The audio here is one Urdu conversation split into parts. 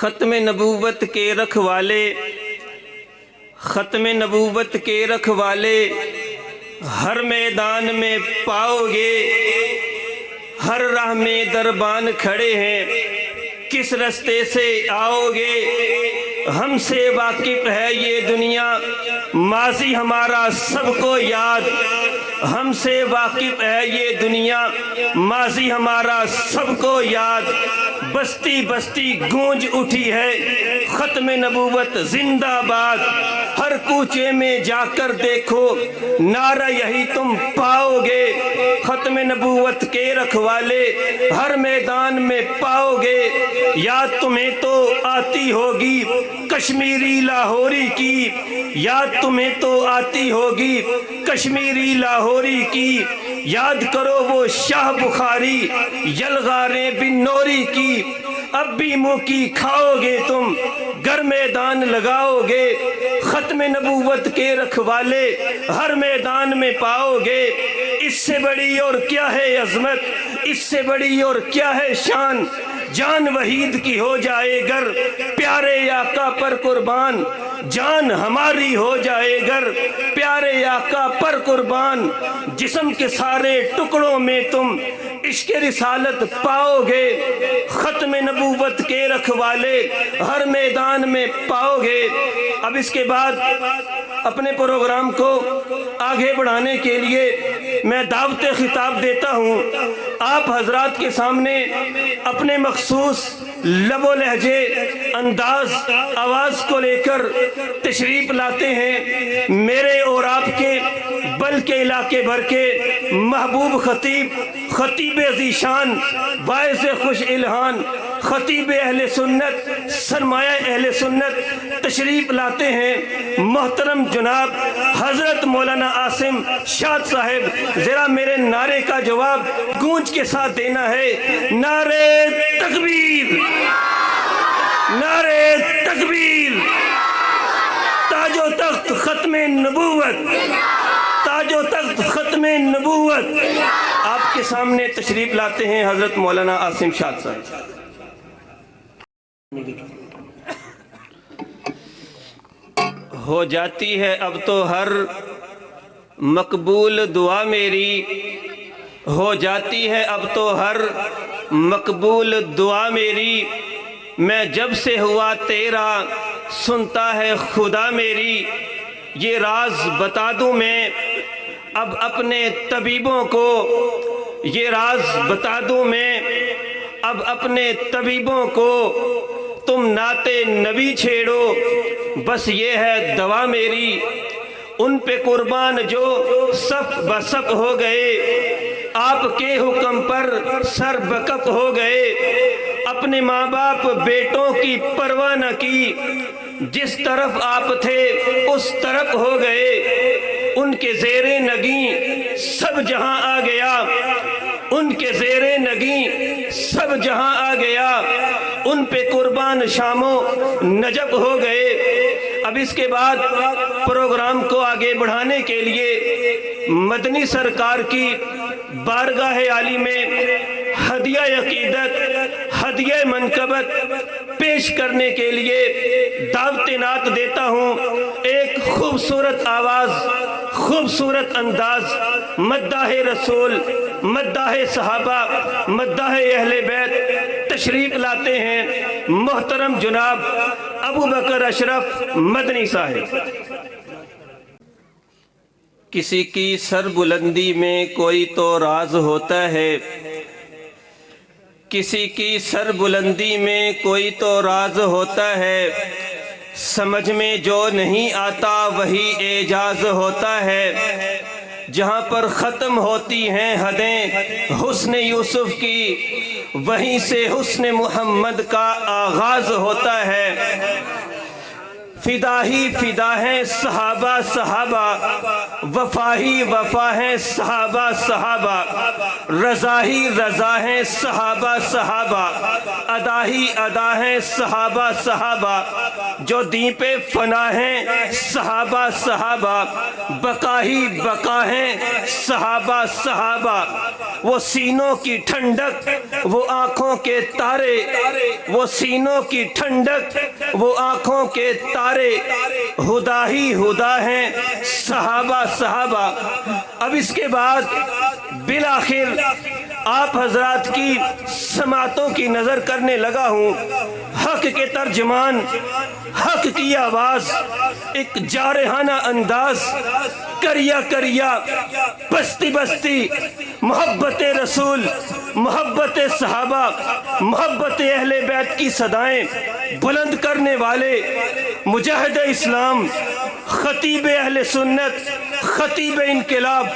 ختم نبوت کے رکھوالے، ختم نبوت کے رکھوالے ہر میدان میں پاؤ گے، ہر راہ میں دربان کھڑے ہیں، کس رستے سے آؤ گے؟ ہم سے واقف ہے یہ دنیا، ماضی ہمارا سب کو یاد، ہم سے واقف ہے یہ دنیا، ماضی ہمارا سب کو یاد، بستی بستی گونج اٹھی ہے ختم نبوت زندہ باد، ہر کوچے میں جا کر دیکھو نعرہ یہی تم پاؤ گے، ختم نبوت کے رکھوالے ہر میدان میں پاؤ گے، یاد تمہیں تو آتی ہوگی کشمیری لاہوری کی، یاد تمہیں تو آتی ہوگی کشمیری لاہوری کی، یاد کرو وہ شاہ بخاری یلغاریں بن نوری کی، اب بھی منہ کی کھاؤ گے تم گر میدان لگاؤ گے، ختم نبوت کے رکھوالے ہر میدان میں پاؤ گے، اس سے بڑی اور کیا ہے عظمت، اس سے بڑی اور کیا ہے شان، جان وحید کی ہو جائے گر پیارے آقا پر قربان، جان ہماری ہو جائے گر پیارے آقا پر قربان، جسم کے سارے ٹکڑوں میں تم عشق رسالت پاؤ گے، ختم نبوت کے رکھوالے ہر میدان میں پاؤ گے۔ اب اس کے بعد اپنے پروگرام کو آگے بڑھانے کے لیے میں دعوت خطاب دیتا ہوں، آپ حضرات کے سامنے اپنے مخصوص لب و لہجے انداز آواز کو لے کر تشریف لاتے ہیں میرے اور آپ کے بلکہ علاقے بھر کے محبوب خطیب ذیشان باعث خوش الہان خطیب اہل سنت سرمایہ اہل سنت تشریف لاتے ہیں محترم جناب حضرت مولانا عاصم شاد صاحب، ذرا میرے نعرے کا جواب گونج کے ساتھ دینا ہے، نعرے تکبیر، نعرے تکبیر، تاج و تخت ختم نبوت، تاج و تخت ختم نبوت۔ آپ کے سامنے تشریف لاتے ہیں حضرت مولانا عاصم شاد صاحب۔ ہو جاتی ہے اب تو ہر مقبول دعا میری، ہو جاتی ہے اب تو ہر مقبول دعا میری، میں جب سے ہوا تیرا سنتا ہے خدا میری، یہ راز بتا دوں میں اب اپنے طبیبوں کو، یہ راز بتا دوں میں اب اپنے طبیبوں کو، تم نعت نبی چھیڑو بس یہ ہے دوا میری، ان پہ قربان جو صف بصف ہو گئے، آپ کے حکم پر سر بکف ہو گئے، اپنے ماں باپ بیٹوں کی پرواہ نہ کی، جس طرف آپ تھے اس طرف ہو گئے، ان کے زیر نگیں سب جہاں آ گیا، ان کے زیر نگیں سب جہاں آ گیا، ان پہ قربان شام و نجف ہو گئے۔ اب اس کے بعد پروگرام کو آگے بڑھانے کے لیے مدنی سرکار کی بارگاہ عالی میں ہدیہ عقیدت، ہدیہ منقبت پیش کرنے کے لیے دعوت نعت دیتا ہوں، ایک خوبصورت آواز، خوبصورت انداز، مداح رسول، مداح صحابہ، مداح اہل بیت تشریف لاتے ہیں محترم جناب ابو بکر اشرف مدنی صاحب۔ کسی کی سر بلندی میں کوئی تو راز ہوتا ہے، کسی کی سر بلندی میں کوئی تو راز ہوتا ہے، سمجھ میں جو نہیں آتا وہی اعجاز ہوتا ہے، جہاں پر ختم ہوتی ہیں حدیں حسن یوسف کی، وہیں سے حسن محمد کا آغاز ہوتا ہے، فدا ہی فدا ہیں صحابہ صحابہ، وفا ہی وفا ہیں صحابہ صحابہ، رضا ہی رضا ہیں صحابہ صحابہ، ادا ہی ادا ہیں صحابہ صحابہ، جو دین پہ فنا ہیں صحابہ صحابہ، بقا ہی بقا ہیں صحابہ صحابہ، وہ سینوں کی ٹھنڈک وہ آنکھوں کے تارے، وہ سینوں کی ٹھنڈک وہ آنکھوں کے تارے، ہدا ہی ہدا ہیں صحابہ صحابہ۔ اب اس کے بعد بالآخر آپ حضرات کی سماعتوں کی نظر کرنے لگا ہوں۔ حق کے ترجمان، حق کی آواز، ایک جارحانہ انداز، کریا کریا، بستی بستی، محبت رسول، محبت صحابہ، محبت اہل بیت کی صدائیں بلند کرنے والے مجاہد اسلام، خطیب اہل سنت، خطیب انقلاب،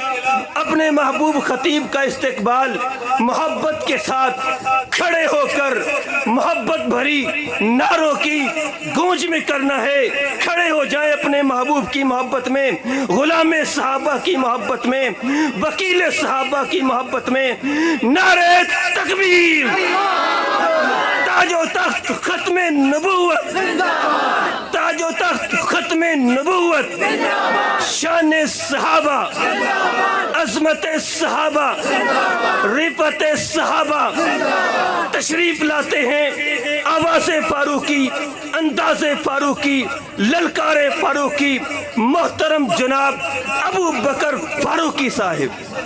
اپنے محبوب خطیب کا استقبال محبت کے ساتھ کھڑے ہو کر محبت بھری نعروں کی گونج میں کرنا ہے۔ کھڑے ہو جائیں اپنے محبوب کی محبت میں، غلام صحابہ کی محبت میں، وکیل صحابہ کی محبت میں۔ نعرہ تکبیر، تاج و تخت ختم نبوت، تاج و تخت ختم نبوت، شان صحابہ، عظمت صحابہ، رفعت صحابہ تشریف لاتے ہیں۔ آواز فاروقی، انداز فاروقی، للکار فاروقی، محترم جناب ابو بکر فاروقی صاحب۔